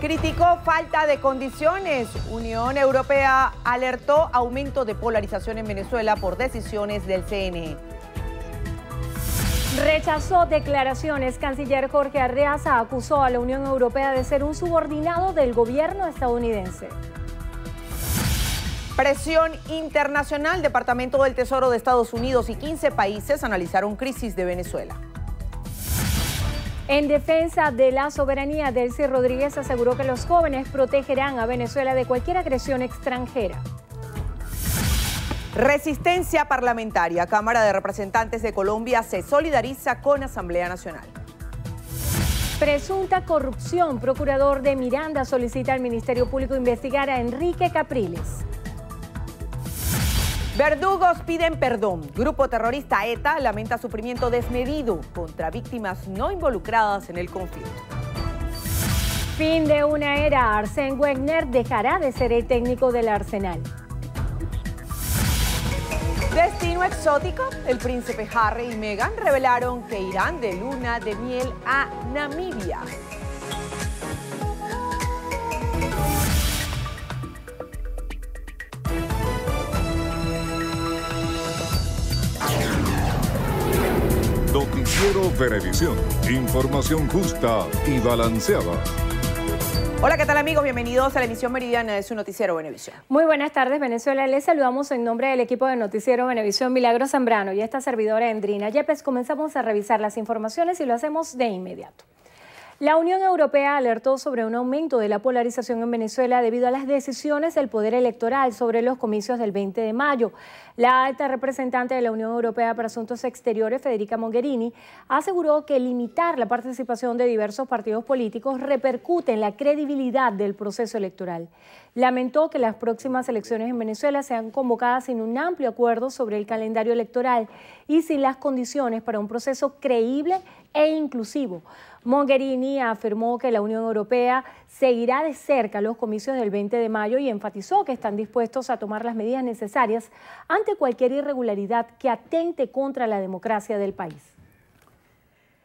Criticó falta de condiciones. Unión Europea alertó aumento de polarización en Venezuela por decisiones del CNE. Rechazó declaraciones. Canciller Jorge Arreaza acusó a la Unión Europea de ser un subordinado del gobierno estadounidense. Presión internacional. Departamento del Tesoro de Estados Unidos y 15 países analizaron crisis de Venezuela. En defensa de la soberanía, Delcy Rodríguez aseguró que los jóvenes protegerán a Venezuela de cualquier agresión extranjera. Resistencia parlamentaria. Cámara de Representantes de Colombia se solidariza con Asamblea Nacional. Presunta corrupción. Procurador de Miranda solicita al Ministerio Público investigar a Enrique Capriles. Verdugos piden perdón. Grupo terrorista ETA lamenta sufrimiento desmedido contra víctimas no involucradas en el conflicto. Fin de una era. Arsène Wenger dejará de ser el técnico del Arsenal. Destino exótico. El príncipe Harry y Meghan revelaron que irán de luna de miel a Namibia. Noticiero Venevisión. Información justa y balanceada. Hola, ¿qué tal amigos? Bienvenidos a la emisión meridiana de su Noticiero Venevisión. Muy buenas tardes, Venezuela. Les saludamos en nombre del equipo de Noticiero Venevisión, Milagro Zambrano y esta servidora Endrina Yepes. Comenzamos a revisar las informaciones y lo hacemos de inmediato. La Unión Europea alertó sobre un aumento de la polarización en Venezuela debido a las decisiones del Poder Electoral sobre los comicios del 20 de mayo. La alta representante de la Unión Europea para Asuntos Exteriores, Federica Mogherini, aseguró que limitar la participación de diversos partidos políticos repercute en la credibilidad del proceso electoral. Lamentó que las próximas elecciones en Venezuela sean convocadas sin un amplio acuerdo sobre el calendario electoral y sin las condiciones para un proceso creíble e inclusivo. Mogherini afirmó que la Unión Europea seguirá de cerca los comicios del 20 de mayo y enfatizó que están dispuestos a tomar las medidas necesarias ante cualquier irregularidad que atente contra la democracia del país.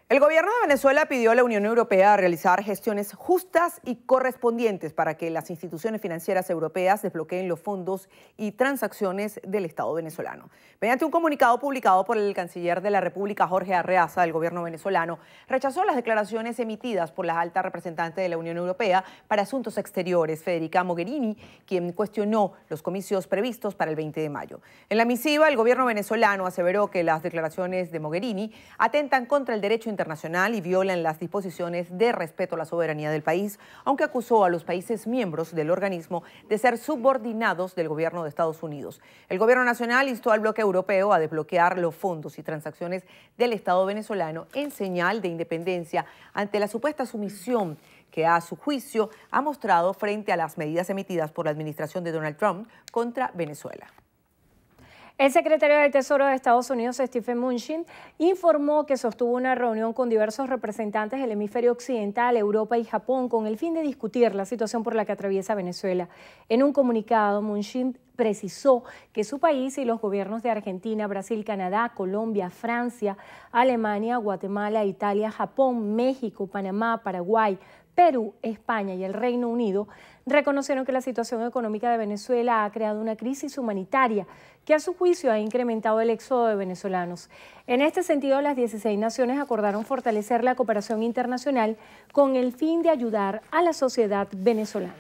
El gobierno de Venezuela pidió a la Unión Europea realizar gestiones justas y correspondientes para que las instituciones financieras europeas desbloqueen los fondos y transacciones del Estado venezolano. Mediante un comunicado publicado por el canciller de la República, Jorge Arreaza, del gobierno venezolano, rechazó las declaraciones emitidas por la alta representante de la Unión Europea para Asuntos Exteriores, Federica Mogherini, quien cuestionó los comicios previstos para el 20 de mayo. En la misiva, el gobierno venezolano aseveró que las declaraciones de Mogherini atentan contra el derecho internacional y violan las disposiciones de respeto a la soberanía del país, aunque acusó a los países miembros del organismo de ser subordinados del gobierno de Estados Unidos. El gobierno nacional instó al bloque europeo a desbloquear los fondos y transacciones del Estado venezolano en señal de independencia ante la supuesta sumisión que a su juicio ha mostrado frente a las medidas emitidas por la administración de Donald Trump contra Venezuela. El secretario del Tesoro de Estados Unidos, Stephen Mnuchin, informó que sostuvo una reunión con diversos representantes del hemisferio occidental, Europa y Japón, con el fin de discutir la situación por la que atraviesa Venezuela. En un comunicado, Mnuchin precisó que su país y los gobiernos de Argentina, Brasil, Canadá, Colombia, Francia, Alemania, Guatemala, Italia, Japón, México, Panamá, Paraguay, Perú, España y el Reino Unido reconocieron que la situación económica de Venezuela ha creado una crisis humanitaria que a su juicio ha incrementado el éxodo de venezolanos. En este sentido, las 16 naciones acordaron fortalecer la cooperación internacional con el fin de ayudar a la sociedad venezolana.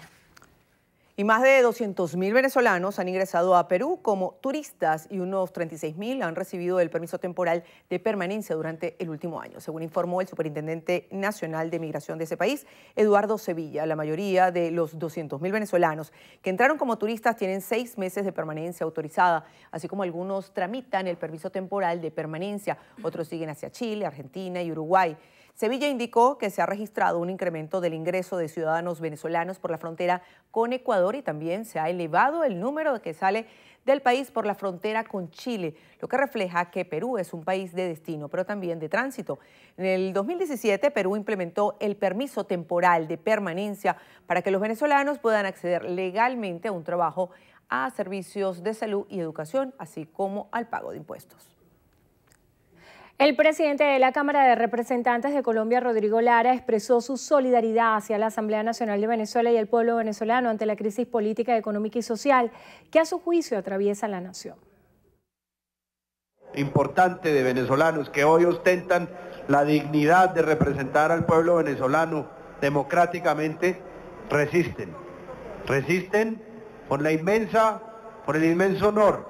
Y más de 200.000 venezolanos han ingresado a Perú como turistas y unos 36.000 han recibido el permiso temporal de permanencia durante el último año, según informó el superintendente nacional de migración de ese país, Eduardo Sevilla. La mayoría de los 200.000 venezolanos que entraron como turistas tienen 6 meses de permanencia autorizada, así como algunos tramitan el permiso temporal de permanencia, otros siguen hacia Chile, Argentina y Uruguay. Sevilla indicó que se ha registrado un incremento del ingreso de ciudadanos venezolanos por la frontera con Ecuador y también se ha elevado el número de que sale del país por la frontera con Chile, lo que refleja que Perú es un país de destino, pero también de tránsito. En el 2017, Perú implementó el permiso temporal de permanencia para que los venezolanos puedan acceder legalmente a un trabajo, a servicios de salud y educación, así como al pago de impuestos. El presidente de la Cámara de Representantes de Colombia, Rodrigo Lara, expresó su solidaridad hacia la Asamblea Nacional de Venezuela y el pueblo venezolano ante la crisis política, económica y social que a su juicio atraviesa la nación. Importante de venezolanos que hoy ostentan la dignidad de representar al pueblo venezolano democráticamente, resisten por el inmenso honor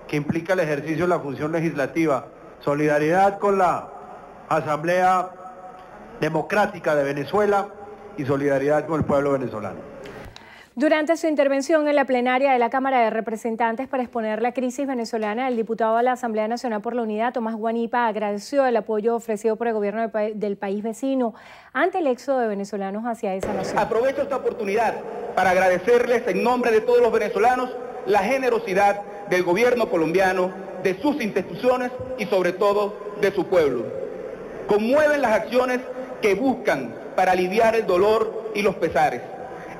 que implica el ejercicio de la función legislativa. Solidaridad con la Asamblea Democrática de Venezuela y solidaridad con el pueblo venezolano. Durante su intervención en la plenaria de la Cámara de Representantes para exponer la crisis venezolana, el diputado a la Asamblea Nacional por la Unidad, Tomás Guanipa, agradeció el apoyo ofrecido por el gobierno del país vecino ante el éxodo de venezolanos hacia esa nación. Aprovecho esta oportunidad para agradecerles en nombre de todos los venezolanos la generosidad del gobierno colombiano, de sus instituciones y sobre todo de su pueblo. Conmueven las acciones que buscan para aliviar el dolor y los pesares.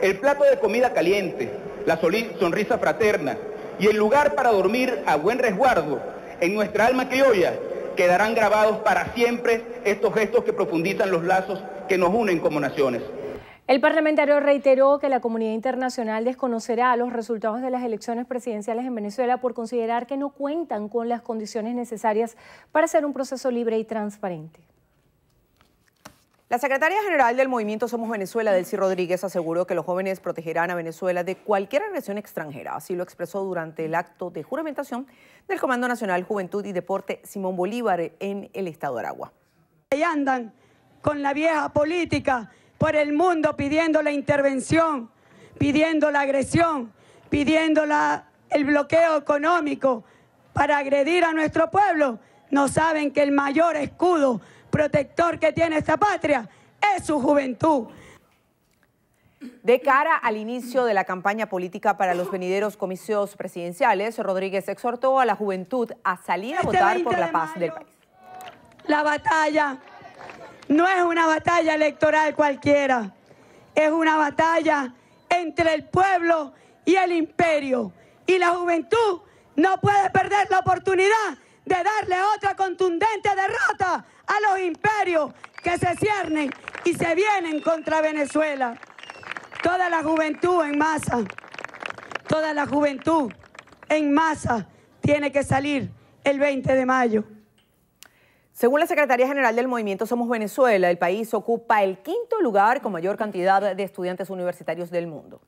El plato de comida caliente, la sonrisa fraterna y el lugar para dormir a buen resguardo en nuestra alma criolla quedarán grabados para siempre estos gestos que profundizan los lazos que nos unen como naciones. El parlamentario reiteró que la comunidad internacional desconocerá los resultados de las elecciones presidenciales en Venezuela por considerar que no cuentan con las condiciones necesarias para hacer un proceso libre y transparente. La secretaria general del Movimiento Somos Venezuela, Delcy Rodríguez, aseguró que los jóvenes protegerán a Venezuela de cualquier agresión extranjera. Así lo expresó durante el acto de juramentación del Comando Nacional Juventud y Deporte Simón Bolívar en el estado de Aragua. Y andan con la vieja política por el mundo pidiendo la intervención, pidiendo la agresión, pidiendo el bloqueo económico para agredir a nuestro pueblo. No saben que el mayor escudo protector que tiene esta patria es su juventud. De cara al inicio de la campaña política para los venideros comicios presidenciales, Rodríguez exhortó a la juventud a salir a votar por la paz del país. La batalla no es una batalla electoral cualquiera, es una batalla entre el pueblo y el imperio. Y la juventud no puede perder la oportunidad de darle otra contundente derrota a los imperios que se ciernen y se vienen contra Venezuela. Toda la juventud en masa, toda la juventud en masa tiene que salir el 20 de mayo. Según la Secretaría General del Movimiento Somos Venezuela, el país ocupa el 5º lugar con mayor cantidad de estudiantes universitarios del mundo.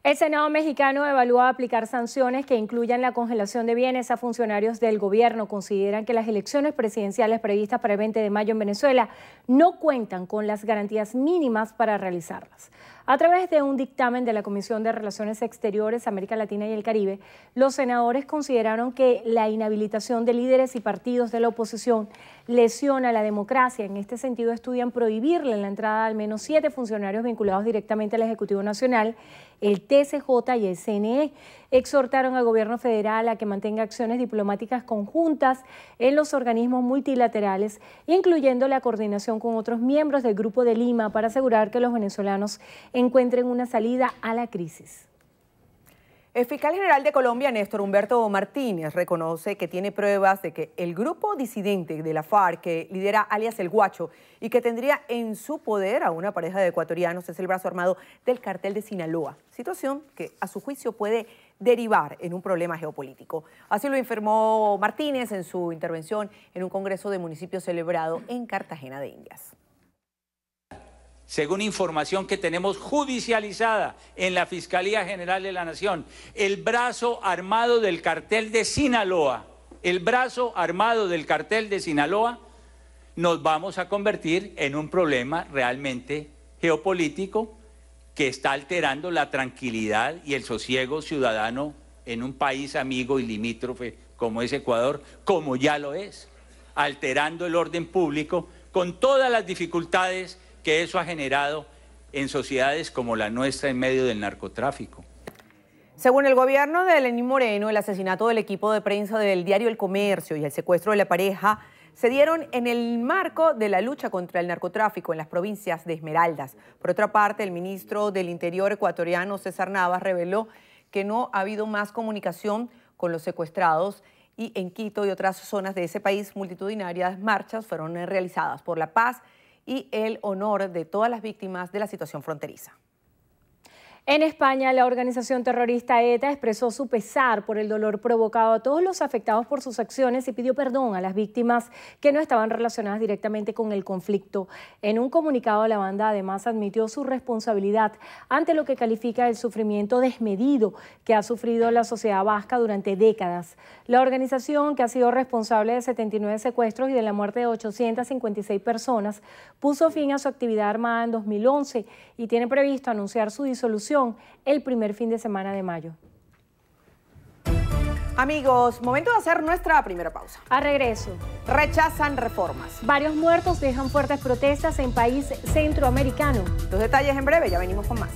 El Senado mexicano evalúa aplicar sanciones que incluyan la congelación de bienes a funcionarios del gobierno. Consideran que las elecciones presidenciales previstas para el 20 de mayo en Venezuela no cuentan con las garantías mínimas para realizarlas. A través de un dictamen de la Comisión de Relaciones Exteriores, América Latina y el Caribe, los senadores consideraron que la inhabilitación de líderes y partidos de la oposición lesiona la democracia. En este sentido, estudian prohibirle la entrada a al menos 7 funcionarios vinculados directamente al Ejecutivo Nacional, el TCJ y el CNE. Exhortaron al gobierno federal a que mantenga acciones diplomáticas conjuntas en los organismos multilaterales, incluyendo la coordinación con otros miembros del Grupo de Lima para asegurar que los venezolanos encuentren una salida a la crisis. El fiscal general de Colombia, Néstor Humberto Martínez, reconoce que tiene pruebas de que el grupo disidente de la FARC, que lidera alias El Guacho y que tendría en su poder a una pareja de ecuatorianos, es el brazo armado del cartel de Sinaloa, situación que a su juicio puede derivar en un problema geopolítico. Así lo informó Martínez en su intervención en un congreso de municipios celebrado en Cartagena de Indias. Según información que tenemos judicializada en la Fiscalía General de la Nación, el brazo armado del cartel de Sinaloa, nos vamos a convertir en un problema realmente geopolítico que está alterando la tranquilidad y el sosiego ciudadano en un país amigo y limítrofe como es Ecuador, como ya lo es, alterando el orden público con todas las dificultades que eso ha generado en sociedades como la nuestra en medio del narcotráfico. Según el gobierno de Lenín Moreno, el asesinato del equipo de prensa del diario El Comercio y el secuestro de la pareja se dieron en el marco de la lucha contra el narcotráfico en las provincias de Esmeraldas. Por otra parte, el ministro del Interior ecuatoriano, César Navas, reveló que no ha habido más comunicación con los secuestrados y en Quito y otras zonas de ese país, multitudinarias marchas fueron realizadas por la paz y el honor de todas las víctimas de la situación fronteriza. En España, la organización terrorista ETA expresó su pesar por el dolor provocado a todos los afectados por sus acciones y pidió perdón a las víctimas que no estaban relacionadas directamente con el conflicto. En un comunicado, la banda además admitió su responsabilidad ante lo que califica el sufrimiento desmedido que ha sufrido la sociedad vasca durante décadas. La organización, que ha sido responsable de 79 secuestros y de la muerte de 856 personas, puso fin a su actividad armada en 2011 y tiene previsto anunciar su disolución el primer fin de semana de mayo. Amigos, momento de hacer nuestra primera pausa. A regreso. Rechazan reformas. Varios muertos dejan fuertes protestas en país centroamericano. Los detalles en breve, ya venimos con más.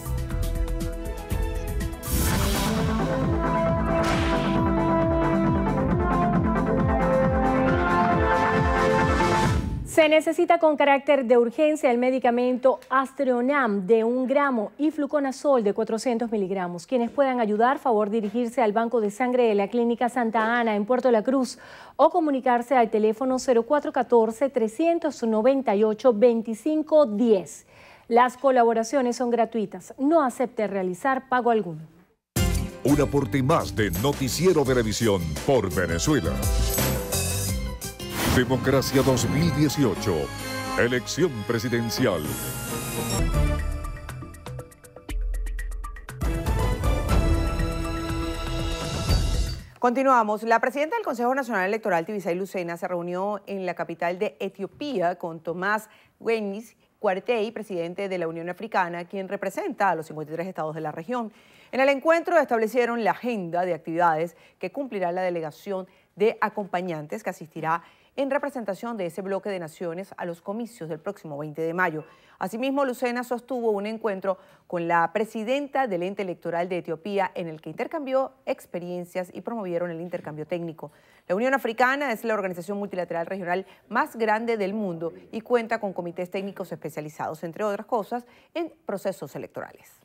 Se necesita con carácter de urgencia el medicamento Astronam de 1 gramo y fluconazol de 400 miligramos. Quienes puedan ayudar, favor dirigirse al banco de sangre de la Clínica Santa Ana en Puerto La Cruz o comunicarse al teléfono 0414-398-2510. Las colaboraciones son gratuitas. No acepte realizar pago alguno. Un aporte más de Noticiero Venevisión por Venezuela. Democracia 2018. Elección presidencial. Continuamos. La presidenta del Consejo Nacional Electoral, Tibisay Lucena, se reunió en la capital de Etiopía con Tomás Wenis Cuartey, presidente de la Unión Africana, quien representa a los 53 estados de la región. En el encuentro establecieron la agenda de actividades que cumplirá la delegación de acompañantes que asistirá en representación de ese bloque de naciones a los comicios del próximo 20 de mayo. Asimismo, Lucena sostuvo un encuentro con la presidenta del ente electoral de Etiopía en el que intercambió experiencias y promovieron el intercambio técnico. La Unión Africana es la organización multilateral regional más grande del mundo y cuenta con comités técnicos especializados, entre otras cosas, en procesos electorales.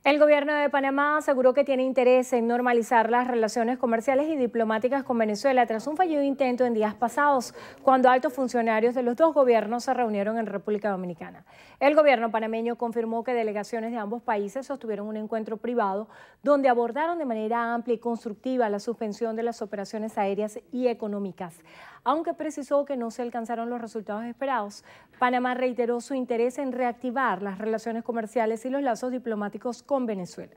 El gobierno de Panamá aseguró que tiene interés en normalizar las relaciones comerciales y diplomáticas con Venezuela tras un fallido intento en días pasados, cuando altos funcionarios de los dos gobiernos se reunieron en República Dominicana. El gobierno panameño confirmó que delegaciones de ambos países sostuvieron un encuentro privado donde abordaron de manera amplia y constructiva la suspensión de las operaciones aéreas y económicas. Aunque precisó que no se alcanzaron los resultados esperados, Panamá reiteró su interés en reactivar las relaciones comerciales y los lazos diplomáticos con Venezuela.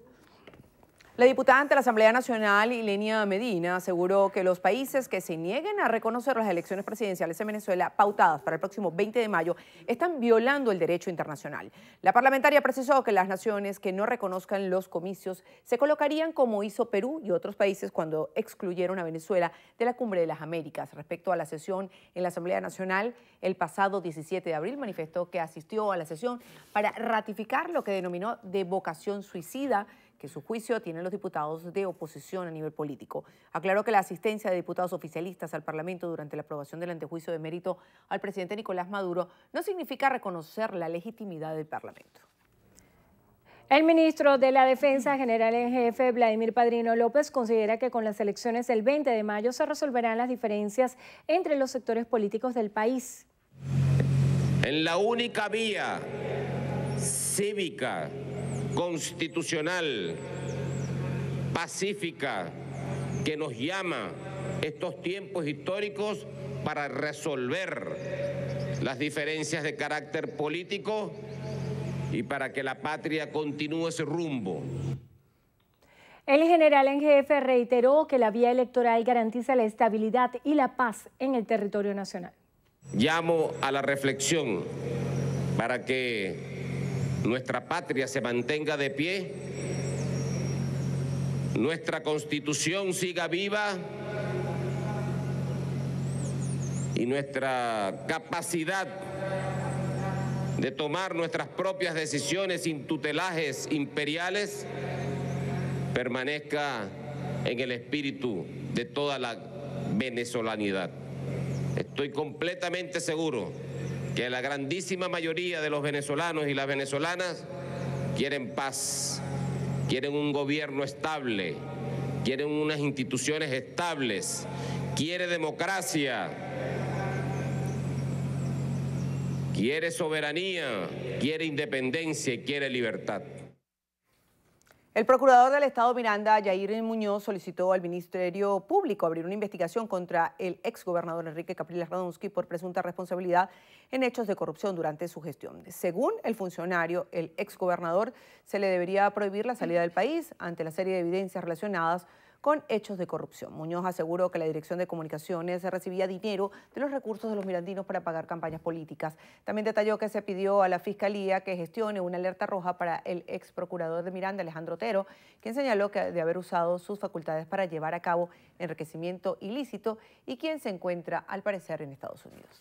La diputada ante la Asamblea Nacional, Ilenia Medina, aseguró que los países que se nieguen a reconocer las elecciones presidenciales en Venezuela pautadas para el próximo 20 de mayo están violando el derecho internacional. La parlamentaria precisó que las naciones que no reconozcan los comicios se colocarían como hizo Perú y otros países cuando excluyeron a Venezuela de la Cumbre de las Américas. Respecto a la sesión en la Asamblea Nacional, el pasado 17 de abril manifestó que asistió a la sesión para ratificar lo que denominó de vocación suicida que su juicio tienen los diputados de oposición a nivel político. Aclaró que la asistencia de diputados oficialistas al Parlamento durante la aprobación del antejuicio de mérito al presidente Nicolás Maduro no significa reconocer la legitimidad del Parlamento. El ministro de la Defensa, general en jefe Vladimir Padrino López, considera que con las elecciones del 20 de mayo se resolverán las diferencias entre los sectores políticos del país. En la única vía cívica, constitucional, pacífica, que nos llama estos tiempos históricos para resolver las diferencias de carácter político y para que la patria continúe ese rumbo. El general en jefe reiteró que la vía electoral garantiza la estabilidad y la paz en el territorio nacional. Llamo a la reflexión para que nuestra patria se mantenga de pie, nuestra Constitución siga viva y nuestra capacidad de tomar nuestras propias decisiones sin tutelajes imperiales permanezca en el espíritu de toda la venezolanidad. Estoy completamente seguro que la grandísima mayoría de los venezolanos y las venezolanas quieren paz, quieren un gobierno estable, quieren unas instituciones estables, quiere democracia, quiere soberanía, quiere independencia y quiere libertad. El procurador del Estado Miranda, Yair Muñoz, solicitó al Ministerio Público abrir una investigación contra el exgobernador Enrique Capriles Radonsky por presunta responsabilidad en hechos de corrupción durante su gestión. Según el funcionario, el exgobernador se le debería prohibir la salida del país ante la serie de evidencias relacionadas con hechos de corrupción. Muñoz aseguró que la Dirección de Comunicaciones recibía dinero de los recursos de los mirandinos para pagar campañas políticas. También detalló que se pidió a la Fiscalía que gestione una alerta roja para el ex procurador de Miranda, Alejandro Otero, quien señaló que de haber usado sus facultades para llevar a cabo enriquecimiento ilícito y quien se encuentra, al parecer, en Estados Unidos.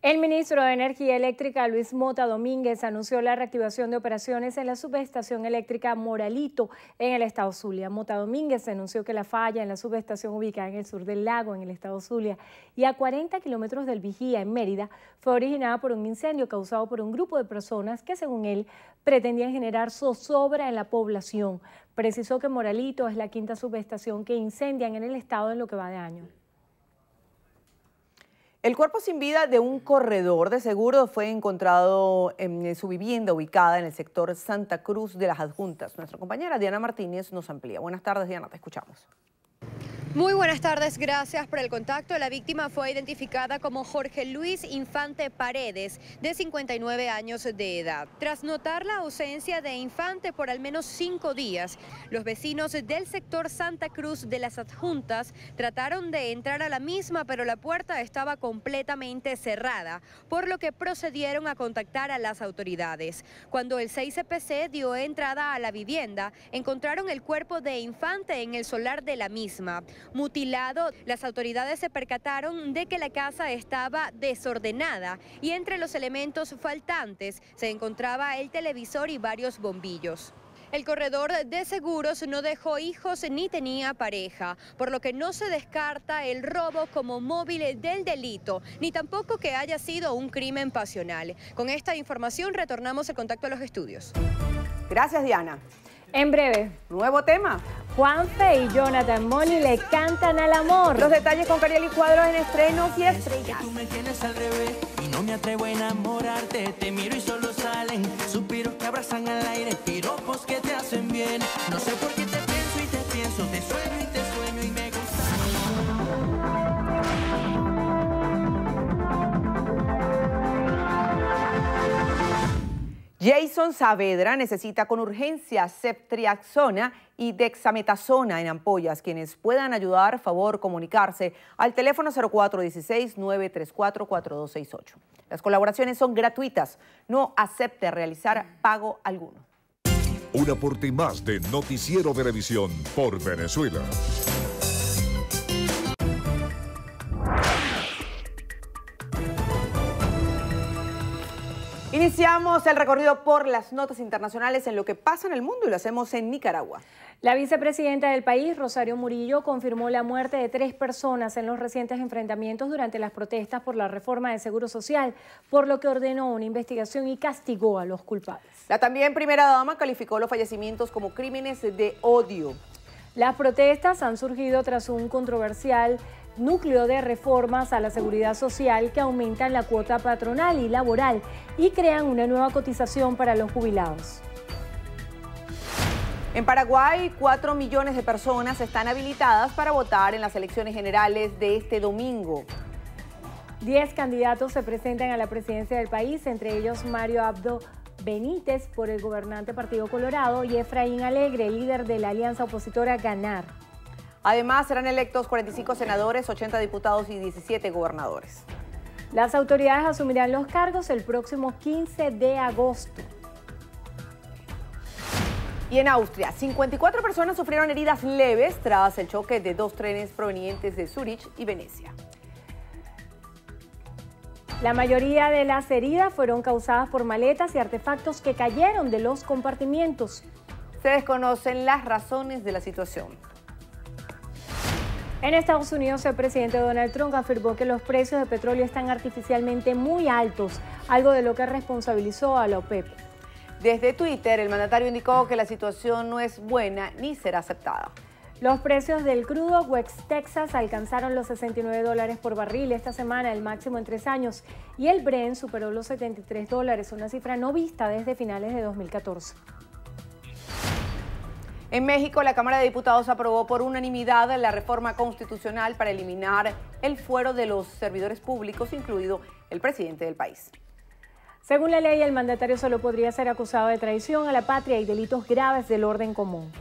El ministro de Energía Eléctrica, Luis Mota Domínguez, anunció la reactivación de operaciones en la subestación eléctrica Moralito en el estado Zulia. Mota Domínguez anunció que la falla en la subestación ubicada en el sur del lago, en el estado Zulia, y a 40 kilómetros del Vigía, en Mérida, fue originada por un incendio causado por un grupo de personas que, según él, pretendían generar zozobra en la población. Precisó que Moralito es la quinta subestación que incendian en el estado en lo que va de año. El cuerpo sin vida de un corredor de seguro fue encontrado en su vivienda ubicada en el sector Santa Cruz de las Adjuntas. Nuestra compañera Diana Martínez nos amplía. Buenas tardes, Diana, te escuchamos. Muy buenas tardes, gracias por el contacto. La víctima fue identificada como Jorge Luis Infante Paredes, de 59 años de edad. Tras notar la ausencia de Infante por al menos 5 días, los vecinos del sector Santa Cruz de las Adjuntas trataron de entrar a la misma, pero la puerta estaba completamente cerrada, por lo que procedieron a contactar a las autoridades. Cuando el 6CPC dio entrada a la vivienda, encontraron el cuerpo de Infante en el solar de la misma. Mutilado, las autoridades se percataron de que la casa estaba desordenada y entre los elementos faltantes se encontraba el televisor y varios bombillos. El corredor de seguros no dejó hijos ni tenía pareja, por lo que no se descarta el robo como móvil del delito, ni tampoco que haya sido un crimen pasional. Con esta información retornamos el contacto a los estudios. Gracias, Diana. En breve, nuevo tema. Juanfe y Jonathan Moni le cantan al amor. Los detalles con Cariel y Cuadros en Estrenos y Estrellas. Tú me tienes al revés y no me atrevo a enamorarte. Te miro y solo salen suspiros que abrazan al aire, piropos que te hacen bien. No sé por qué te pienso y te pienso, te sueño y me gusta. Jason Saavedra necesita con urgencia ceftriaxona y dexametasona en ampollas. Quienes puedan ayudar, favor comunicarse al teléfono 0416-934-4268. Las colaboraciones son gratuitas. No acepte realizar pago alguno. Un aporte más de Noticiero Venevisión por Venezuela. Iniciamos el recorrido por las notas internacionales en lo que pasa en el mundo y lo hacemos en Nicaragua. La vicepresidenta del país, Rosario Murillo, confirmó la muerte de 3 personas en los recientes enfrentamientos durante las protestas por la reforma del Seguro Social, por lo que ordenó una investigación y castigó a los culpables. La también primera dama calificó los fallecimientos como crímenes de odio. Las protestas han surgido tras un controversial núcleo de reformas a la seguridad social que aumentan la cuota patronal y laboral y crean una nueva cotización para los jubilados. En Paraguay, 4 millones de personas están habilitadas para votar en las elecciones generales de este domingo. 10 candidatos se presentan a la presidencia del país, entre ellos Mario Abdo Benítez por el gobernante Partido Colorado y Efraín Alegre, líder de la alianza opositora Ganar. Además, serán electos 45 senadores, 80 diputados y 17 gobernadores. Las autoridades asumirán los cargos el próximo 15 de agosto. Y en Austria, 54 personas sufrieron heridas leves tras el choque de 2 trenes provenientes de Zúrich y Venecia. La mayoría de las heridas fueron causadas por maletas y artefactos que cayeron de los compartimientos. Se desconocen las razones de la situación. En Estados Unidos, el presidente Donald Trump afirmó que los precios de petróleo están artificialmente muy altos, algo de lo que responsabilizó a la OPEP. Desde Twitter, el mandatario indicó que la situación no es buena ni será aceptada. Los precios del crudo West Texas alcanzaron los $69 por barril esta semana, el máximo en 3 años, y el Brent superó los $73, una cifra no vista desde finales de 2014. En México, la Cámara de Diputados aprobó por unanimidad la reforma constitucional para eliminar el fuero de los servidores públicos, incluido el presidente del país. Según la ley, el mandatario solo podría ser acusado de traición a la patria y delitos graves del orden común.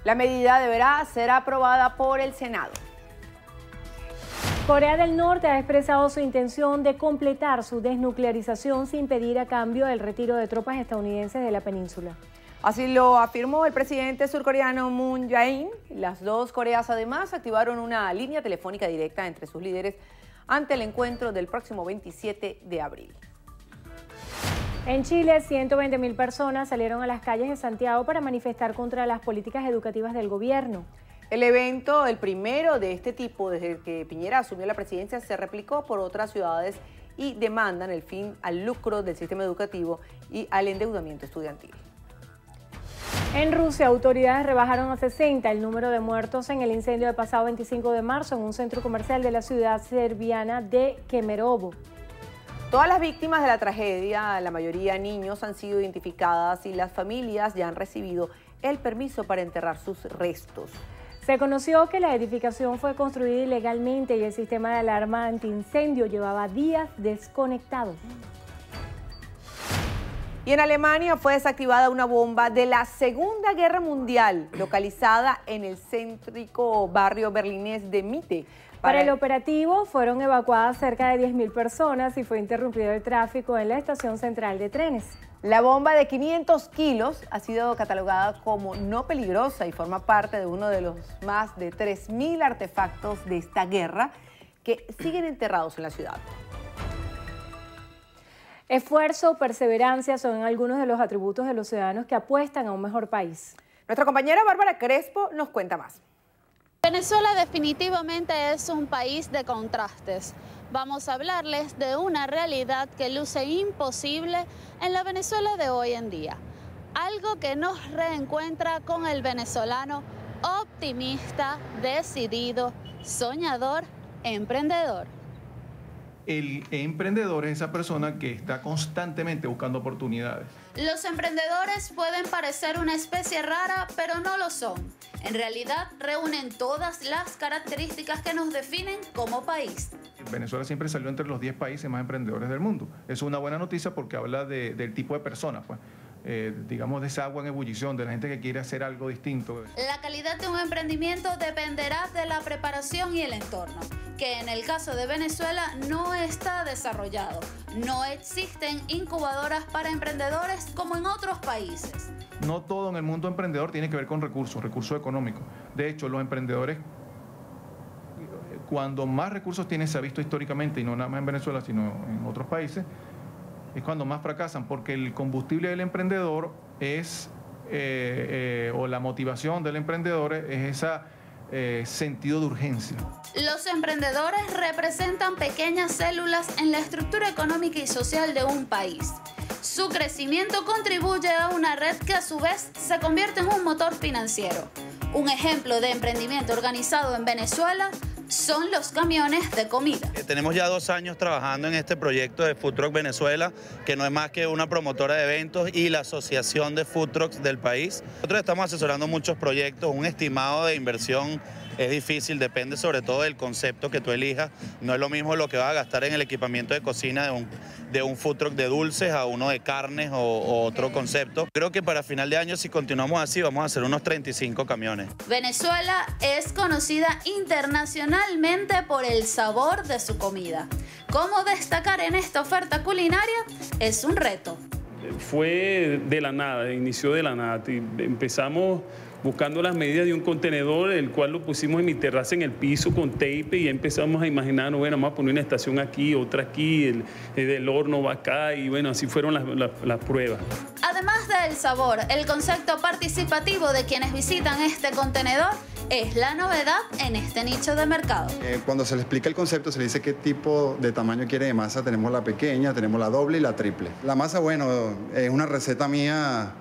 La medida deberá ser aprobada por el Senado. Corea del Norte ha expresado su intención de completar su desnuclearización sin pedir a cambio el retiro de tropas estadounidenses de la península. Así lo afirmó el presidente surcoreano Moon Jae-in. Las dos Coreas además activaron una línea telefónica directa entre sus líderes ante el encuentro del próximo 27 de abril. En Chile, 120.000 personas salieron a las calles de Santiago para manifestar contra las políticas educativas del gobierno. El evento, el primero de este tipo desde que Piñera asumió la presidencia, se replicó por otras ciudades y demandan el fin al lucro del sistema educativo y al endeudamiento estudiantil. En Rusia, autoridades rebajaron a 60 el número de muertos en el incendio del pasado 25 de marzo en un centro comercial de la ciudad serbiana de Kemerovo. Todas las víctimas de la tragedia, la mayoría niños, han sido identificadas y las familias ya han recibido el permiso para enterrar sus restos. Se conoció que la edificación fue construida ilegalmente y el sistema de alarma antiincendio llevaba días desconectado. Y en Alemania fue desactivada una bomba de la Segunda Guerra Mundial, localizada en el céntrico barrio berlinés de Mitte. Para el operativo fueron evacuadas cerca de 10.000 personas y fue interrumpido el tráfico en la estación central de trenes. La bomba de 500 kilos ha sido catalogada como no peligrosa y forma parte de uno de los más de 3.000 artefactos de esta guerra que siguen enterrados en la ciudad. Esfuerzo, perseverancia son algunos de los atributos de los ciudadanos que apuestan a un mejor país. Nuestra compañera Bárbara Crespo nos cuenta más. Venezuela definitivamente es un país de contrastes. Vamos a hablarles de una realidad que luce imposible en la Venezuela de hoy en día. Algo que nos reencuentra con el venezolano optimista, decidido, soñador, emprendedor. El emprendedor es esa persona que está constantemente buscando oportunidades. Los emprendedores pueden parecer una especie rara, pero no lo son. En realidad, reúnen todas las características que nos definen como país. Venezuela siempre salió entre los 10 países más emprendedores del mundo. Es una buena noticia porque habla del tipo de personas, pues. Digamos, de esa agua en ebullición, de la gente que quiere hacer algo distinto. La calidad de un emprendimiento dependerá de la preparación y el entorno, que en el caso de Venezuela no está desarrollado. No existen incubadoras para emprendedores como en otros países. No todo en el mundo emprendedor tiene que ver con recursos económicos. De hecho, los emprendedores, cuando más recursos tienen, se ha visto históricamente, y no nada más en Venezuela, sino en otros países, es cuando más fracasan, porque el combustible del emprendedor es, o la motivación del emprendedor es ese sentido de urgencia. Los emprendedores representan pequeñas células en la estructura económica y social de un país. Su crecimiento contribuye a una red que a su vez se convierte en un motor financiero. Un ejemplo de emprendimiento organizado en Venezuela son los camiones de comida. Tenemos ya 2 años trabajando en este proyecto de Food Truck Venezuela, que no es más que una promotora de eventos y la asociación de food trucks del país. Nosotros estamos asesorando muchos proyectos, un estimado de inversión es difícil, depende sobre todo del concepto que tú elijas. No es lo mismo lo que vas a gastar en el equipamiento de cocina de un food truck de dulces a uno de carnes o otro concepto. Creo que para final de año, si continuamos así, vamos a hacer unos 35 camiones. Venezuela es conocida internacionalmente por el sabor de su comida. ¿Cómo destacar en esta oferta culinaria? Es un reto. Fue de la nada, inició de la nada. Empezamos buscando las medidas de un contenedor, el cual lo pusimos en mi terraza en el piso con tape y ya empezamos a imaginar, bueno, vamos a poner una estación aquí, otra aquí, el horno va acá y bueno, así fueron las pruebas. Además del sabor, el concepto participativo de quienes visitan este contenedor es la novedad en este nicho de mercado. Cuando se le explica el concepto, se le dice qué tipo de tamaño quiere de masa. Tenemos la pequeña, tenemos la doble y la triple. La masa, bueno, es una receta mía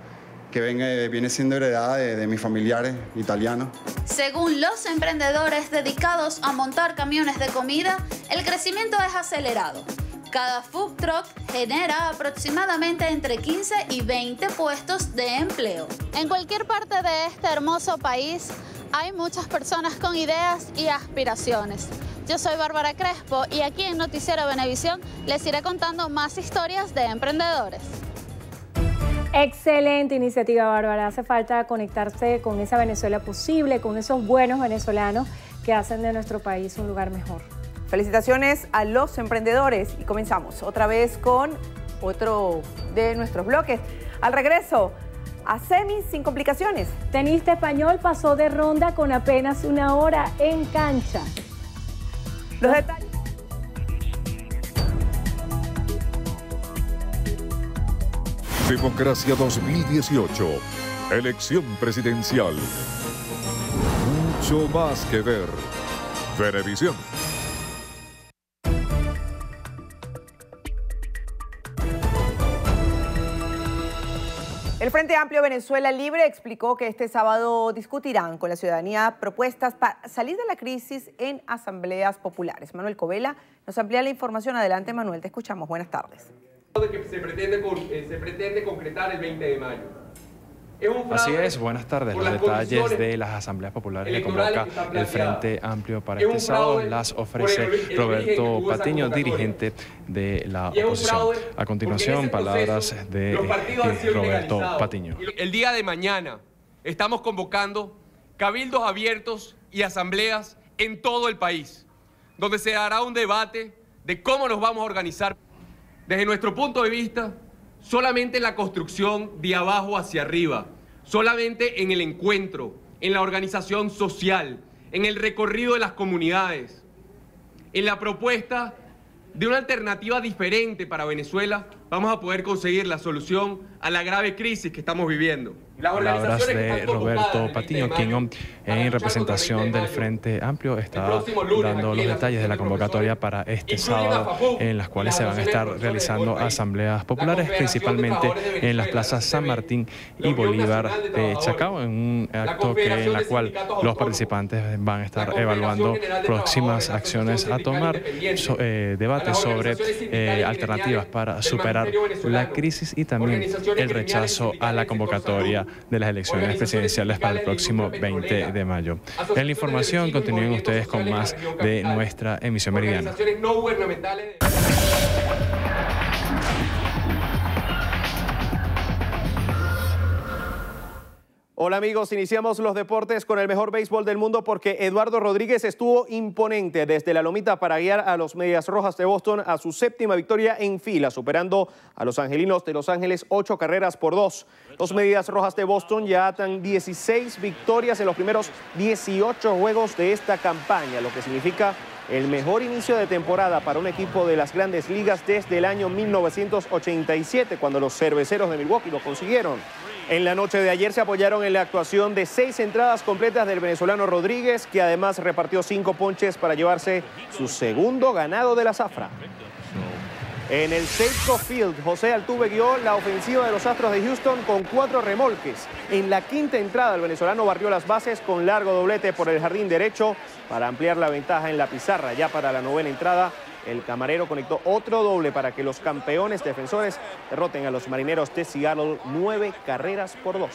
que viene siendo heredada de mis familiares italianos. Según los emprendedores dedicados a montar camiones de comida, el crecimiento es acelerado. Cada food truck genera aproximadamente entre 15 y 20 puestos de empleo. En cualquier parte de este hermoso país hay muchas personas con ideas y aspiraciones. Yo soy Bárbara Crespo y aquí en Noticiero Venevisión les iré contando más historias de emprendedores. Excelente iniciativa, Bárbara. Hace falta conectarse con esa Venezuela posible, con esos buenos venezolanos que hacen de nuestro país un lugar mejor. Felicitaciones a los emprendedores y comenzamos otra vez con otro de nuestros bloques. Al regreso, a semis sin complicaciones. Tenista español pasó de ronda con apenas 1 hora en cancha. Los detalles. Democracia 2018. Elección presidencial. Mucho más que ver. Venevisión. El Frente Amplio Venezuela Libre explicó que este sábado discutirán con la ciudadanía propuestas para salir de la crisis en asambleas populares. Manuel Covela nos amplía la información. Adelante, Manuel, te escuchamos. Buenas tardes. De que se pretende concretar el 20 de mayo. Así es, buenas tardes. Los detalles de las asambleas populares que convoca el Frente Amplio para este sábado las ofrece Roberto Patiño, dirigente de la oposición. A continuación, palabras de Roberto Patiño. El día de mañana estamos convocando cabildos abiertos y asambleas en todo el país, donde se hará un debate de cómo nos vamos a organizar. Desde nuestro punto de vista, solamente en la construcción de abajo hacia arriba, solamente en el encuentro, en la organización social, en el recorrido de las comunidades, en la propuesta de una alternativa diferente para Venezuela, vamos a poder conseguir la solución a la grave crisis que estamos viviendo. Palabras de Roberto Patiño, quien en representación del Frente Amplio está dando los detalles de la convocatoria para este sábado, en las cuales se van a estar realizando asambleas populares, principalmente en las plazas San Martín y Bolívar de Chacao, en un acto en la cual los participantes van a estar evaluando próximas acciones a tomar, debates sobre alternativas para superar la crisis y también el rechazo a la convocatoria de las elecciones presidenciales para el próximo 20 de mayo. En la información continúen ustedes con más de nuestra emisión meridiana. Hola amigos, iniciamos los deportes con el mejor béisbol del mundo porque Eduardo Rodríguez estuvo imponente desde la lomita para guiar a los Medias Rojas de Boston a su 7ª victoria en fila, superando a los angelinos de Los Ángeles 8 carreras por 2. Los Medias Rojas de Boston ya atan 16 victorias en los primeros 18 juegos de esta campaña, lo que significa el mejor inicio de temporada para un equipo de las Grandes Ligas desde el año 1987, cuando los Cerveceros de Milwaukee lo consiguieron. En la noche de ayer se apoyaron en la actuación de 6 entradas completas del venezolano Rodríguez, que además repartió 5 ponches para llevarse su segundo ganado de la zafra. En el Safeco Field, José Altuve guió la ofensiva de los Astros de Houston con 4 remolques. En la 5ª entrada, el venezolano barrió las bases con largo doblete por el jardín derecho para ampliar la ventaja en la pizarra. Ya para la 9ª entrada, el camarero conectó otro doble para que los campeones defensores derroten a los Marineros de Seattle 9 carreras por 2.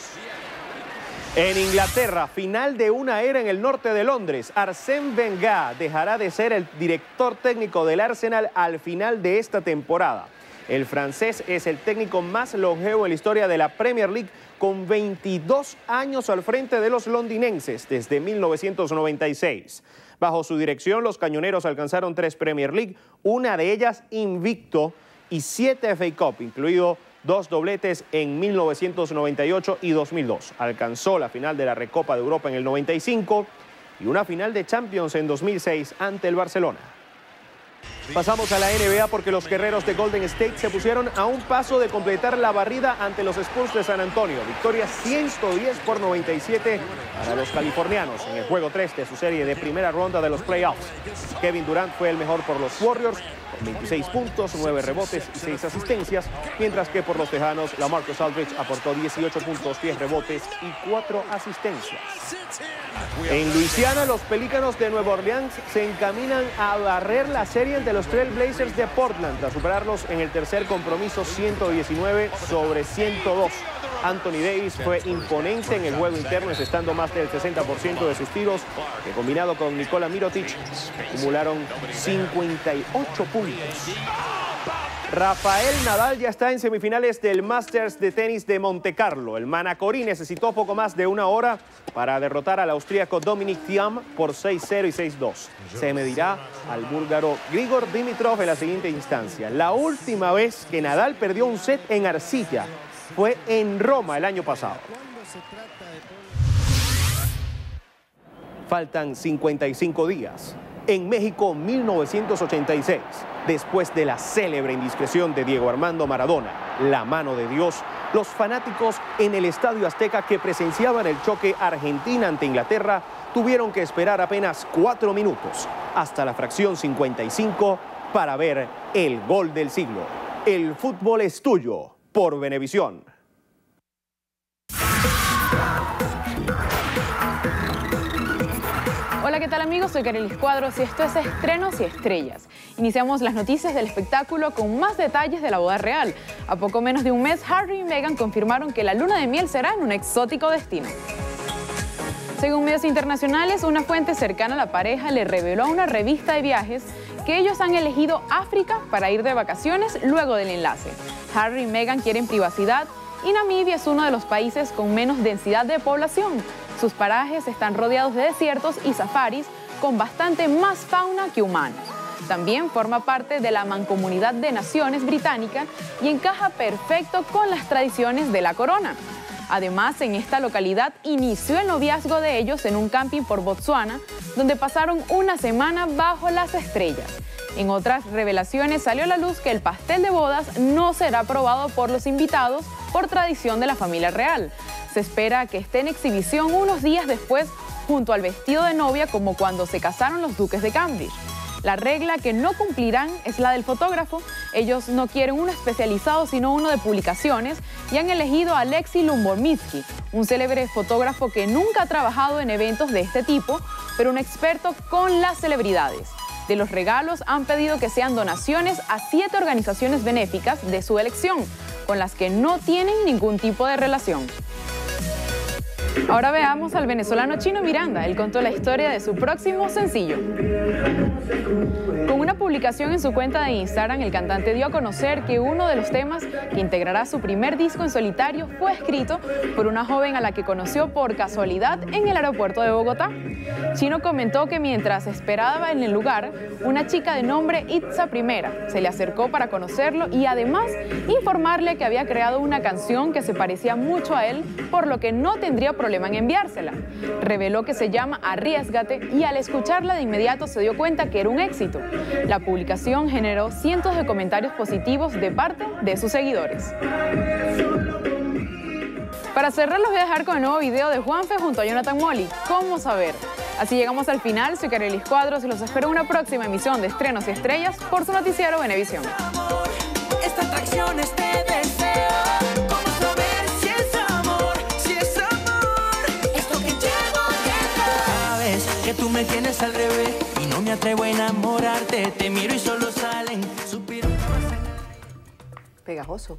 En Inglaterra, final de una era en el norte de Londres. Arsène Wenger dejará de ser el director técnico del Arsenal al final de esta temporada. El francés es el técnico más longevo en la historia de la Premier League, con 22 años al frente de los londinenses desde 1996. Bajo su dirección, los cañoneros alcanzaron 3 Premier League, una de ellas invicto, y 7 FA Cup, incluido 2 dobletes en 1998 y 2002. Alcanzó la final de la Recopa de Europa en el 95 y una final de Champions en 2006 ante el Barcelona. Pasamos a la NBA porque los guerreros de Golden State se pusieron a un paso de completar la barrida ante los Spurs de San Antonio. Victoria 110-97 para los californianos en el juego 3 de su serie de primera ronda de los playoffs. Kevin Durant fue el mejor por los Warriors, con 26 puntos, 9 rebotes y 6 asistencias, mientras que por los tejanos, LaMarcus Aldridge aportó 18 puntos, 10 rebotes y 4 asistencias. En Luisiana, los Pelícanos de Nueva Orleans se encaminan a barrer la serie ante los Trail Blazers de Portland, tras superarlos en el tercer compromiso 119-102. Anthony Davis fue imponente en el juego interno, encestando más del 60% de sus tiros, que combinado con Nikola Mirotic acumularon 58 puntos. Rafael Nadal ya está en semifinales del Masters de tenis de Montecarlo. El manacorí necesitó poco más de una hora para derrotar al austríaco Dominic Thiem por 6-0 y 6-2. Se medirá al búlgaro Grigor Dimitrov en la siguiente instancia. La última vez que Nadal perdió un set en arcilla fue en Roma el año pasado. Faltan 55 días. En México, 1986, después de la célebre indiscreción de Diego Armando Maradona, la mano de Dios, los fanáticos en el Estadio Azteca que presenciaban el choque Argentina ante Inglaterra tuvieron que esperar apenas 4 minutos hasta la fracción 55 para ver el gol del siglo. El fútbol es tuyo por Venevisión. Hola, ¿qué tal amigos? Soy Carelis Cuadros y esto es Estrenos y Estrellas. Iniciamos las noticias del espectáculo con más detalles de la boda real. A poco menos de un mes, Harry y Meghan confirmaron que la luna de miel será en un exótico destino. Según medios internacionales, una fuente cercana a la pareja le reveló a una revista de viajes que ellos han elegido África para ir de vacaciones luego del enlace. Harry y Meghan quieren privacidad y Namibia es uno de los países con menos densidad de población. Sus parajes están rodeados de desiertos y safaris con bastante más fauna que humanos. También forma parte de la Mancomunidad de Naciones británica y encaja perfecto con las tradiciones de la corona. Además, en esta localidad inició el noviazgo de ellos en un camping por Botsuana, donde pasaron una semana bajo las estrellas. En otras revelaciones salió a la luz que el pastel de bodas no será probado por los invitados por tradición de la familia real. Se espera que esté en exhibición unos días después junto al vestido de novia como cuando se casaron los duques de Cambridge. La regla que no cumplirán es la del fotógrafo. Ellos no quieren uno especializado sino uno de publicaciones y han elegido a Alexei Lubomirski, un célebre fotógrafo que nunca ha trabajado en eventos de este tipo, pero un experto con las celebridades. De los regalos han pedido que sean donaciones a 7 organizaciones benéficas de su elección, con las que no tienen ningún tipo de relación. Ahora veamos al venezolano Chino Miranda. Él contó la historia de su próximo sencillo. Con una publicación en su cuenta de Instagram, el cantante dio a conocer que uno de los temas que integrará su primer disco en solitario fue escrito por una joven a la que conoció por casualidad en el aeropuerto de Bogotá. Chino comentó que mientras esperaba en el lugar, una chica de nombre Itza Primera se le acercó para conocerlo y además informarle que había creado una canción que se parecía mucho a él, por lo que no tendría problema en enviársela. Reveló que se llama Arriésgate y al escucharla de inmediato se dio cuenta que era un éxito. La publicación generó cientos de comentarios positivos de parte de sus seguidores. Para cerrar los voy a dejar con el nuevo video de Juanfe junto a Jonathan Molly, ¿Cómo saber? Así llegamos al final. Soy Carelis Cuadros y los espero en una próxima emisión de Estrenos y Estrellas por su noticiero Venevisión. Esta atracción, este deseo, ¿cómo saber si es amor? Si es amor, esto que llevo dentro. Sabes que tú me tienes al revés y no me atrevo a enamorarte. Te miro y solo salen suspiros. Pegajoso.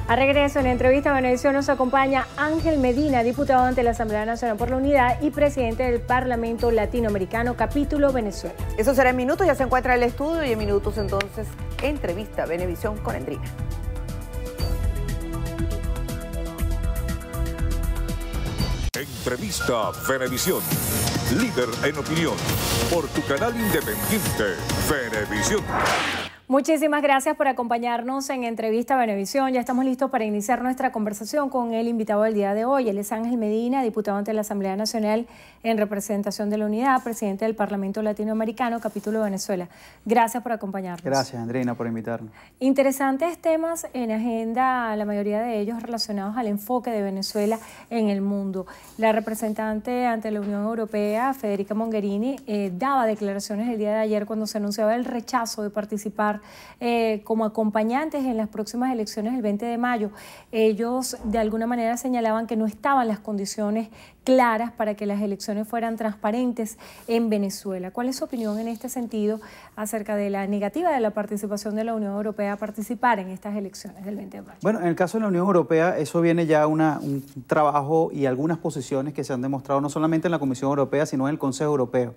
A regreso en la entrevista a Venevisión nos acompaña Ángel Medina, diputado ante la Asamblea Nacional por la Unidad y presidente del Parlamento Latinoamericano, capítulo Venezuela. Eso será en minutos, ya se encuentra en el estudio y en minutos entonces entrevista Venevisión con Endrina. Entrevista Venevisión, líder en opinión, por tu canal independiente Venevisión. Muchísimas gracias por acompañarnos en Entrevista Venevisión. Ya estamos listos para iniciar nuestra conversación con el invitado del día de hoy. Él es Ángel Medina, diputado ante la Asamblea Nacional en representación de la Unidad, presidente del Parlamento Latinoamericano, capítulo Venezuela. Gracias por acompañarnos. Gracias, Andreina, por invitarnos. Interesantes temas en agenda, la mayoría de ellos relacionados al enfoque de Venezuela en el mundo. La representante ante la Unión Europea, Federica Mogherini, daba declaraciones el día de ayer cuando se anunciaba el rechazo de participar como acompañantes en las próximas elecciones el 20 de mayo. Ellos de alguna manera señalaban que no estaban las condiciones claras para que las elecciones fueran transparentes en Venezuela. ¿Cuál es su opinión en este sentido acerca de la negativa de la participación de la Unión Europea a participar en estas elecciones del 20 de mayo? Bueno, en el caso de la Unión Europea, eso viene ya un trabajo y algunas posiciones que se han demostrado no solamente en la Comisión Europea, sino en el Consejo Europeo,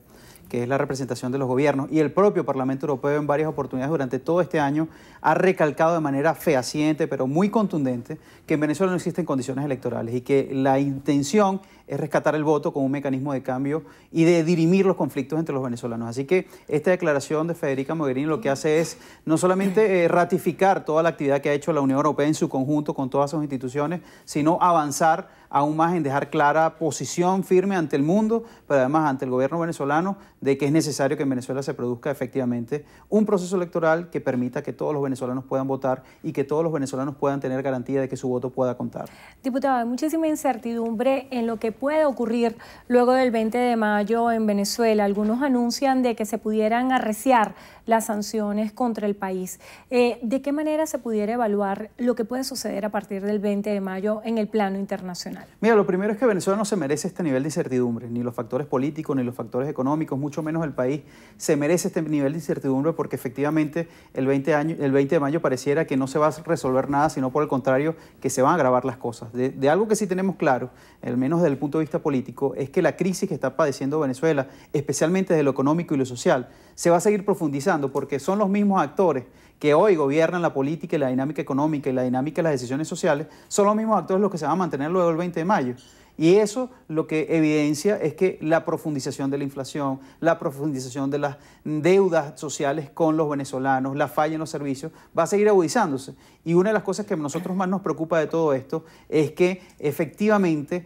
que es la representación de los gobiernos, y el propio Parlamento Europeo en varias oportunidades durante todo este año ha recalcado de manera fehaciente, pero muy contundente, que en Venezuela no existen condiciones electorales y que la intención es rescatar el voto como un mecanismo de cambio y de dirimir los conflictos entre los venezolanos. Así que esta declaración de Federica Mogherini lo que hace es no solamente ratificar toda la actividad que ha hecho la Unión Europea en su conjunto con todas sus instituciones, sino avanzar aún más en dejar clara posición firme ante el mundo, pero además ante el gobierno venezolano, de que es necesario que en Venezuela se produzca efectivamente un proceso electoral que permita que todos los venezolanos puedan votar y que todos los venezolanos puedan tener garantía de que su voto pueda contar. Diputado, hay muchísima incertidumbre en lo que puede ocurrir luego del 20 de mayo en Venezuela. Algunos anuncian de que se pudieran arreciar las sanciones contra el país. ¿De qué manera se pudiera evaluar lo que puede suceder a partir del 20 de mayo en el plano internacional? Mira, lo primero es que Venezuela no se merece este nivel de incertidumbre, ni los factores políticos, ni los factores económicos, mucho menos el país se merece este nivel de incertidumbre, porque efectivamente el 20 de mayo pareciera que no se va a resolver nada, sino por el contrario, que se van a agravar las cosas. De algo que sí tenemos claro, al menos desde el punto de vista político, es que la crisis que está padeciendo Venezuela, especialmente desde lo económico y lo social, se va a seguir profundizando, porque son los mismos actores que hoy gobiernan la política y la dinámica económica y la dinámica de las decisiones sociales, son los mismos actores los que se van a mantener luego del 20 de mayo. Y eso lo que evidencia es que la profundización de la inflación, la profundización de las deudas sociales con los venezolanos, la falla en los servicios, va a seguir agudizándose. Y una de las cosas que a nosotros más nos preocupa de todo esto es que efectivamente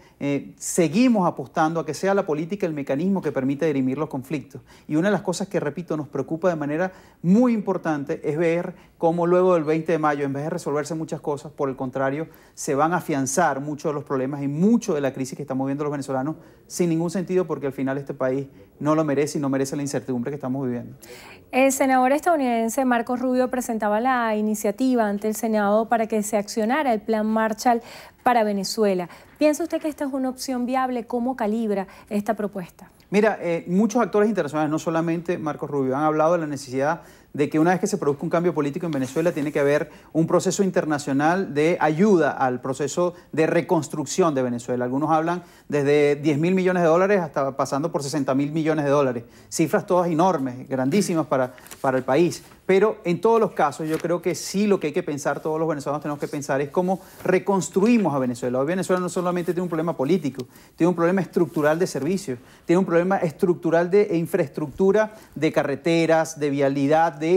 seguimos apostando a que sea la política el mecanismo que permita dirimir los conflictos. Y una de las cosas que, repito, nos preocupa de manera muy importante es ver cómo luego del 20 de mayo, en vez de resolverse muchas cosas, por el contrario, se van a afianzar muchos de los problemas y mucho de la crisis que estamos viendo los venezolanos sin ningún sentido, porque al final este país no lo merece y no merece la incertidumbre que estamos viviendo. El senador estadounidense Marco Rubio presentaba la iniciativa ante el Senado para que se accionara el Plan Marshall para Venezuela. ¿Piensa usted que esta es una opción viable? ¿Cómo calibra esta propuesta? Mira, muchos actores internacionales, no solamente Marco Rubio, han hablado de la necesidad de que una vez que se produzca un cambio político en Venezuela tiene que haber un proceso internacional de ayuda al proceso de reconstrucción de Venezuela. Algunos hablan desde 10.000 millones de dólares hasta pasando por 60.000 millones de dólares. Cifras todas enormes, grandísimas para el país. Pero en todos los casos yo creo que sí lo que hay que pensar, todos los venezolanos tenemos que pensar, es cómo reconstruimos a Venezuela. Hoy Venezuela no solamente tiene un problema político, tiene un problema estructural de servicios, tiene un problema estructural de infraestructura, de carreteras, de vialidad, de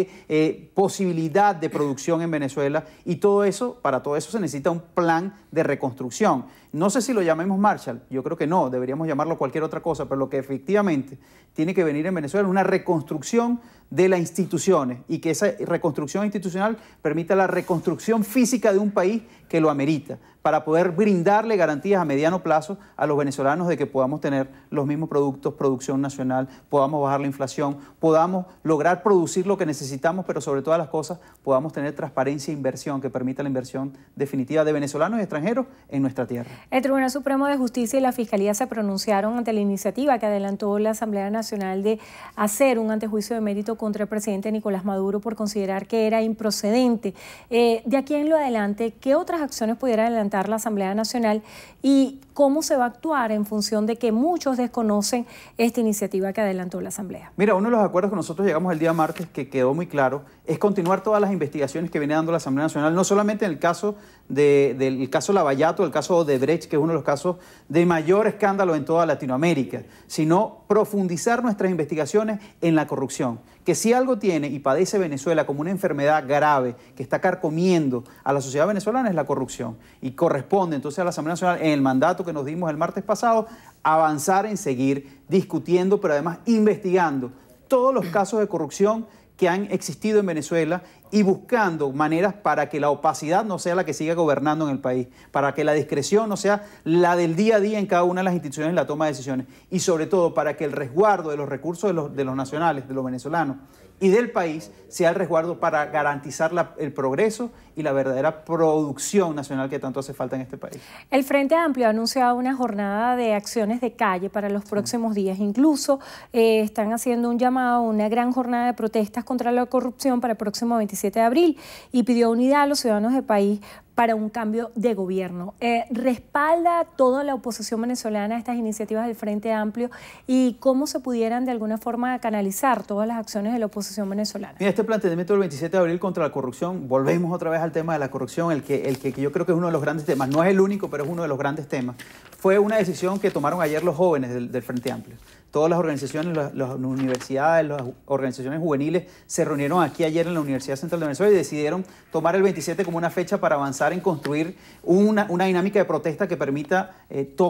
posibilidad de producción en Venezuela, y todo eso, para todo eso se necesita un plan de reconstrucción. No sé si lo llamemos Marshall, yo creo que no, deberíamos llamarlo cualquier otra cosa, pero lo que efectivamente tiene que venir en Venezuela es una reconstrucción de las instituciones, y que esa reconstrucción institucional permita la reconstrucción física de un país que lo amerita, para poder brindarle garantías a mediano plazo a los venezolanos de que podamos tener los mismos productos, producción nacional, podamos bajar la inflación, podamos lograr producir lo que necesitamos, pero sobre todas las cosas podamos tener transparencia e inversión que permita la inversión definitiva de venezolanos y extranjeros en nuestra tierra. El Tribunal Supremo de Justicia y la Fiscalía se pronunciaron ante la iniciativa que adelantó la Asamblea Nacional de hacer un antejuicio de mérito contra el presidente Nicolás Maduro por considerar que era improcedente. De aquí en lo adelante, ¿qué otras acciones pudiera adelantar la Asamblea Nacional y cómo se va a actuar en función de que muchos desconocen esta iniciativa que adelantó la Asamblea. Mira, uno de los acuerdos que nosotros llegamos el día martes, que quedó muy claro, es continuar todas las investigaciones que viene dando la Asamblea Nacional, no solamente en el caso del caso Lavallato, el caso Odebrecht, que es uno de los casos de mayor escándalo en toda Latinoamérica, sino profundizar nuestras investigaciones en la corrupción. Que si algo tiene y padece Venezuela como una enfermedad grave que está carcomiendo a la sociedad venezolana es la corrupción. Y corresponde entonces a la Asamblea Nacional, en el mandato que nos dimos el martes pasado, avanzar en seguir discutiendo, pero además investigando todos los casos de corrupción que han existido en Venezuela y buscando maneras para que la opacidad no sea la que siga gobernando en el país, para que la discreción no sea la del día a día en cada una de las instituciones en la toma de decisiones y sobre todo para que el resguardo de los recursos de los nacionales, de los venezolanos y del país sea el resguardo para garantizar el progreso y la verdadera producción nacional que tanto hace falta en este país. El Frente Amplio ha anunciado una jornada de acciones de calle para los próximos días. Incluso están haciendo un llamado a una gran jornada de protestas contra la corrupción para el próximo 27 de abril y pidió unidad a los ciudadanos del país para un cambio de gobierno. ¿Respalda toda la oposición venezolana estas iniciativas del Frente Amplio y cómo se pudieran de alguna forma canalizar todas las acciones de la oposición venezolana? Mira, este planteamiento del 27 de abril contra la corrupción, volvemos otra vez al tema de la corrupción, el que yo creo que es uno de los grandes temas, no es el único, pero es uno de los grandes temas. Fue una decisión que tomaron ayer los jóvenes del Frente Amplio. Todas las organizaciones, las universidades, las organizaciones juveniles se reunieron aquí ayer en la Universidad Central de Venezuela y decidieron tomar el 27 como una fecha para avanzar en construir una dinámica de protesta que permita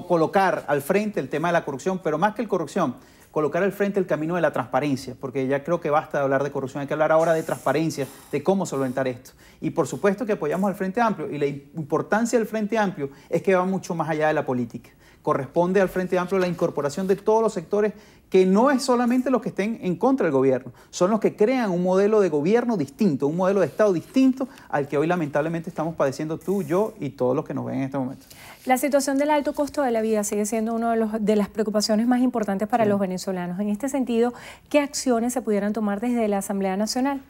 colocar al frente el tema de la corrupción, pero más que la corrupción, colocar al frente el camino de la transparencia, porque ya creo que basta de hablar de corrupción, hay que hablar ahora de transparencia, de cómo solventar esto. Y por supuesto que apoyamos al Frente Amplio y la importancia del Frente Amplio es que va mucho más allá de la política. Corresponde al Frente Amplio la incorporación de todos los sectores que no es solamente los que estén en contra del gobierno, son los que crean un modelo de gobierno distinto, un modelo de Estado distinto al que hoy lamentablemente estamos padeciendo tú, yo y todos los que nos ven en este momento. La situación del alto costo de la vida sigue siendo una de las preocupaciones más importantes para los venezolanos. En este sentido, ¿qué acciones se pudieran tomar desde la Asamblea Nacional?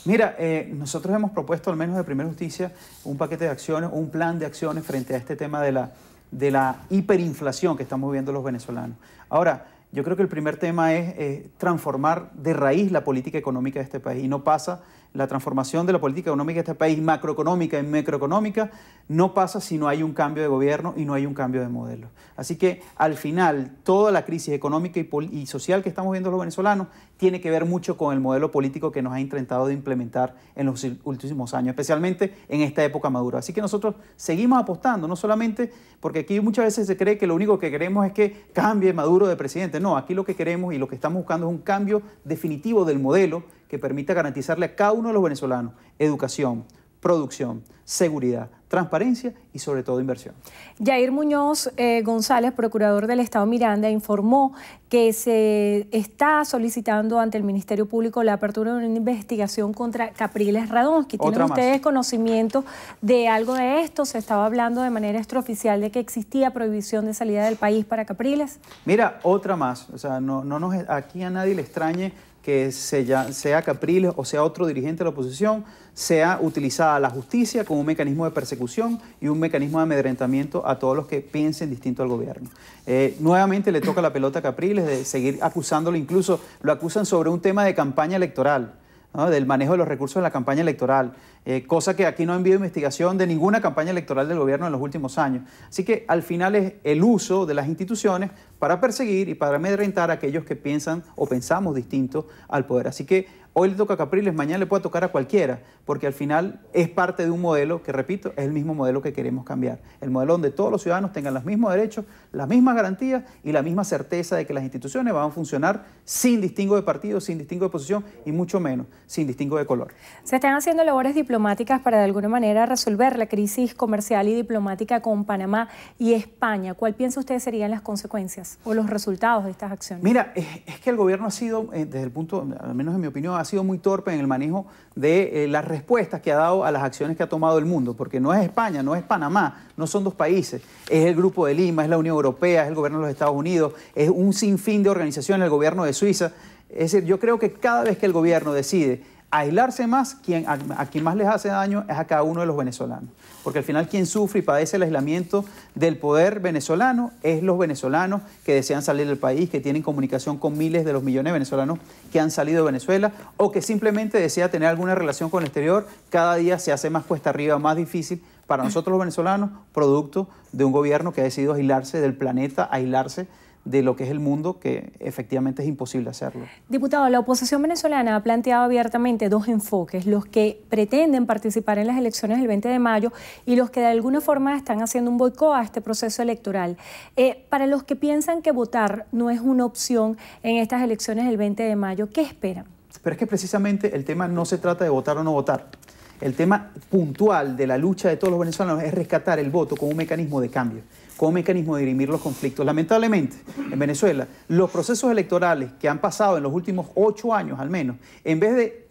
Mira, nosotros hemos propuesto al menos de Primera Justicia un paquete de acciones, un plan de acciones frente a este tema de la hiperinflación que estamos viviendo los venezolanos. Ahora, yo creo que el primer tema es transformar de raíz la política económica de este país y no pasa la transformación de la política económica de este país, macroeconómica y microeconómica, no pasa si no hay un cambio de gobierno y no hay un cambio de modelo. Así que al final toda la crisis económica y social que estamos viendo los venezolanos tiene que ver mucho con el modelo político que nos ha intentado de implementar en los últimos años, especialmente en esta época madura. Así que nosotros seguimos apostando, no solamente porque aquí muchas veces se cree que lo único que queremos es que cambie Maduro de presidente. No, aquí lo que queremos y lo que estamos buscando es un cambio definitivo del modelo que permita garantizarle a cada uno de los venezolanos educación, producción, seguridad, transparencia y sobre todo inversión. Yair Muñoz González, procurador del Estado Miranda, informó que se está solicitando ante el Ministerio Público la apertura de una investigación contra Capriles Radonsky. ¿Tienen ustedes conocimiento de algo de esto? ¿Se estaba hablando de manera extraoficial de que existía prohibición de salida del país para Capriles? Mira, otra más. O sea, aquí a nadie le extrañe que sea Capriles o sea otro dirigente de la oposición, sea utilizada la justicia como un mecanismo de persecución y un mecanismo de amedrentamiento a todos los que piensen distinto al gobierno. Nuevamente le toca la pelota a Capriles de seguir acusándolo, incluso lo acusan sobre un tema de campaña electoral, ¿no? Del manejo de los recursos de la campaña electoral, cosa que aquí no ha habido investigación de ninguna campaña electoral del gobierno en los últimos años. Así que al final es el uso de las instituciones para perseguir y para amedrentar a aquellos que piensan o pensamos distinto al poder. Así que hoy le toca a Capriles, mañana le puede tocar a cualquiera, porque al final es parte de un modelo que, repito, es el mismo modelo que queremos cambiar. El modelo donde todos los ciudadanos tengan los mismos derechos, las mismas garantías y la misma certeza de que las instituciones van a funcionar sin distingo de partido, sin distingo de posición y mucho menos sin distingo de color. Se están haciendo labores diplomáticas para de alguna manera resolver la crisis comercial y diplomática con Panamá y España. ¿Cuál piensa usted serían las consecuencias o los resultados de estas acciones? Mira, es que el gobierno ha sido, desde el punto, al menos en mi opinión, ha sido muy torpe en el manejo de las respuestas que ha dado a las acciones que ha tomado el mundo, porque no es España, no es Panamá, no son dos países, es el Grupo de Lima, es la Unión Europea, es el gobierno de los Estados Unidos, es un sinfín de organizaciones, el gobierno de Suiza. Es decir, yo creo que cada vez que el gobierno decide aislarse más, a quien más les hace daño es a cada uno de los venezolanos. Porque al final quien sufre y padece el aislamiento del poder venezolano es los venezolanos que desean salir del país, que tienen comunicación con miles de los millones de venezolanos que han salido de Venezuela o que simplemente desea tener alguna relación con el exterior. Cada día se hace más cuesta arriba, más difícil para nosotros los venezolanos, producto de un gobierno que ha decidido aislarse del planeta, aislarse de lo que es el mundo, que efectivamente es imposible hacerlo. Diputado, la oposición venezolana ha planteado abiertamente dos enfoques, los que pretenden participar en las elecciones del 20 de mayo y los que de alguna forma están haciendo un boicot a este proceso electoral. Para los que piensan que votar no es una opción en estas elecciones del 20 de mayo, ¿qué esperan? Pero es que precisamente el tema no se trata de votar o no votar. El tema puntual de la lucha de todos los venezolanos es rescatar el voto como un mecanismo de cambio, como un mecanismo de dirimir los conflictos. Lamentablemente, en Venezuela, los procesos electorales que han pasado en los últimos 8 años al menos, en vez de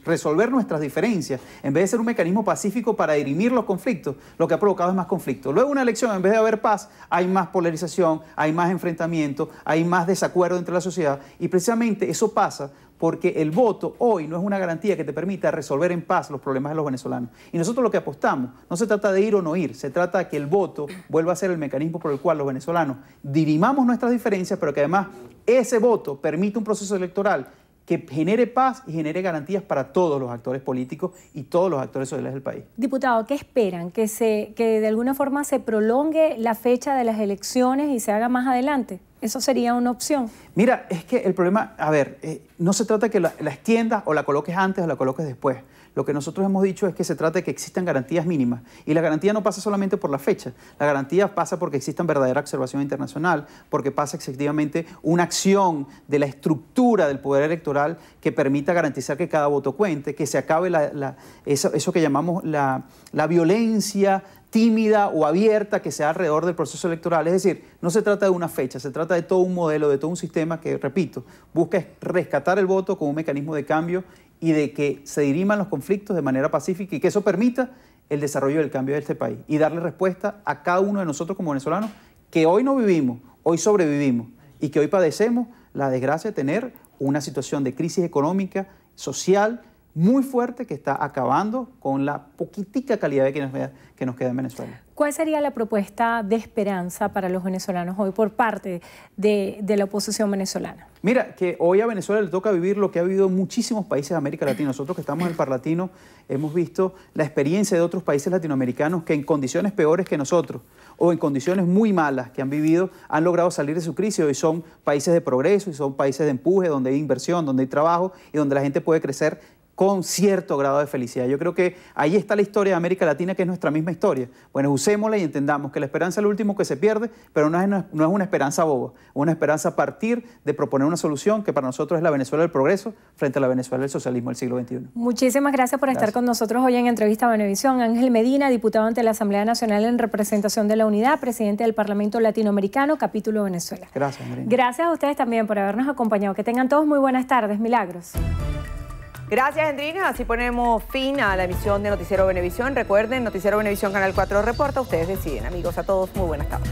resolver nuestras diferencias, en vez de ser un mecanismo pacífico para dirimir los conflictos, lo que ha provocado es más conflicto. Luego una elección, en vez de haber paz, hay más polarización, hay más enfrentamiento, hay más desacuerdo entre la sociedad, y precisamente eso pasa porque el voto hoy no es una garantía que te permita resolver en paz los problemas de los venezolanos. Y nosotros lo que apostamos, no se trata de ir o no ir, se trata de que el voto vuelva a ser el mecanismo por el cual los venezolanos dirimamos nuestras diferencias, pero que además ese voto permita un proceso electoral que genere paz y genere garantías para todos los actores políticos y todos los actores sociales del país. Diputado, ¿qué esperan? ¿Que de alguna forma se prolongue la fecha de las elecciones y se haga más adelante? ¿Eso sería una opción? Mira, es que el problema, no se trata de que la extiendas o la coloques antes o la coloques después. Lo que nosotros hemos dicho es que se trata de que existan garantías mínimas. Y la garantía no pasa solamente por la fecha. La garantía pasa porque exista verdadera observación internacional, porque pasa efectivamente una acción de la estructura del poder electoral que permita garantizar que cada voto cuente, que se acabe eso que llamamos la violencia tímida o abierta que sea alrededor del proceso electoral. Es decir, no se trata de una fecha, se trata de todo un modelo, de todo un sistema que, repito, busca rescatar el voto como un mecanismo de cambio y de que se diriman los conflictos de manera pacífica y que eso permita el desarrollo del cambio de este país y darle respuesta a cada uno de nosotros como venezolanos que hoy no vivimos, hoy sobrevivimos y que hoy padecemos la desgracia de tener una situación de crisis económica, social, muy fuerte que está acabando con la poquitica calidad de que nos queda en Venezuela. ¿Cuál sería la propuesta de esperanza para los venezolanos hoy por parte de la oposición venezolana? Mira, que hoy a Venezuela le toca vivir lo que ha vivido en muchísimos países de América Latina. Nosotros que estamos en el Parlatino hemos visto la experiencia de otros países latinoamericanos que en condiciones peores que nosotros o en condiciones muy malas que han vivido, han logrado salir de su crisis. Hoy son países de progreso y son países de empuje, donde hay inversión, donde hay trabajo y donde la gente puede crecer con cierto grado de felicidad. Yo creo que ahí está la historia de América Latina, que es nuestra misma historia. Bueno, usémosla y entendamos que la esperanza es lo último que se pierde, pero no es una esperanza boba, es una esperanza a partir de proponer una solución que para nosotros es la Venezuela del progreso frente a la Venezuela del socialismo del siglo XXI. Muchísimas gracias por estar con nosotros hoy en Entrevista a Venevisión. Ángel Medina, diputado ante la Asamblea Nacional en representación de la Unidad, presidente del Parlamento Latinoamericano, capítulo Venezuela. Gracias, Andrea. Gracias a ustedes también por habernos acompañado. Que tengan todos muy buenas tardes. Milagros. Gracias, Endrina. Así ponemos fin a la emisión de Noticiero Venevisión. Recuerden, Noticiero Venevisión Canal 4 reporta. Ustedes deciden. Amigos, a todos, muy buenas tardes.